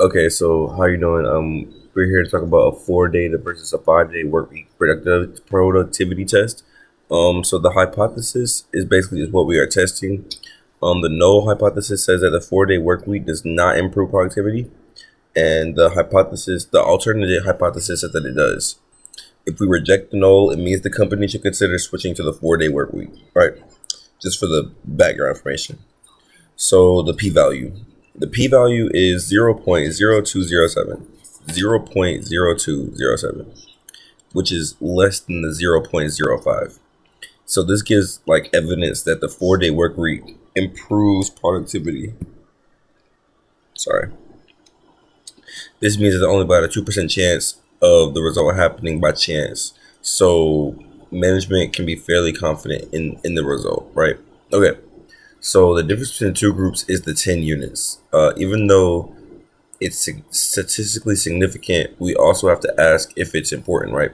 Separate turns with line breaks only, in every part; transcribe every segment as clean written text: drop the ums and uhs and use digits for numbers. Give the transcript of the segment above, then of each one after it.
Okay, so how you doing? We're here to talk about a 4 day versus a 5 day work week productivity test. So the hypothesis is basically is what we are testing. The null hypothesis says that the 4 day work week does not improve productivity, and the alternative hypothesis says that it does. If we reject the null, it means the company should consider switching to the 4 day work week. Right? Just for the background information. So the p-value. The p-value is 0.0207. 0.0207, which is less than the 0.05. So this gives like evidence that the 4 day work week improves productivity. Sorry. This means there's only about a 2% chance of the result happening by chance. So management can be fairly confident in the result, right? Okay. So the difference between the two groups is the 10 units. Even though it's statistically significant, we also have to ask if it's important, right?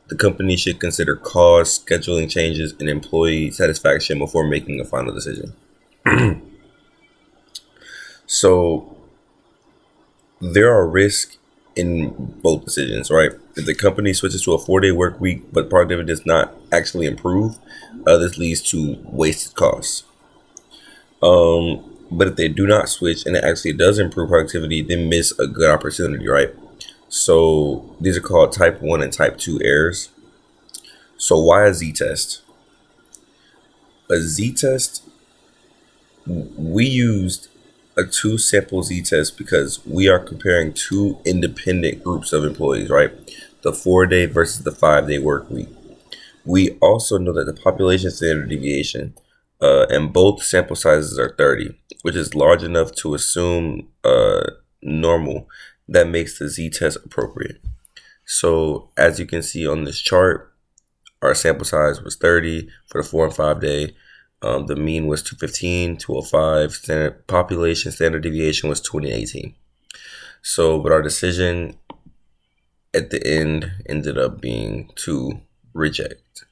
The company should consider cost, scheduling changes, and employee satisfaction before making a final decision. So there are risks in both decisions, right? If the company switches to a 4 day work week, but productivity does not actually improve, this leads to wasted costs. But if they do not switch and it actually does improve productivity, they miss a good opportunity, right? So these are called type 1 and type 2 errors. So why a z-test? A z-test, we used a two sample z-test because we are comparing two independent groups of employees, right? The 4 day versus the 5 day work week. We also know that the population standard deviation and both sample sizes are 30, which is large enough to assume normal. That makes the z-test appropriate. So as you can see on this chart, our sample size was 30 for the 4 and 5 day. The mean was 215, 205. Population standard deviation was 2018. So, but our decision at the end ended up being to reject.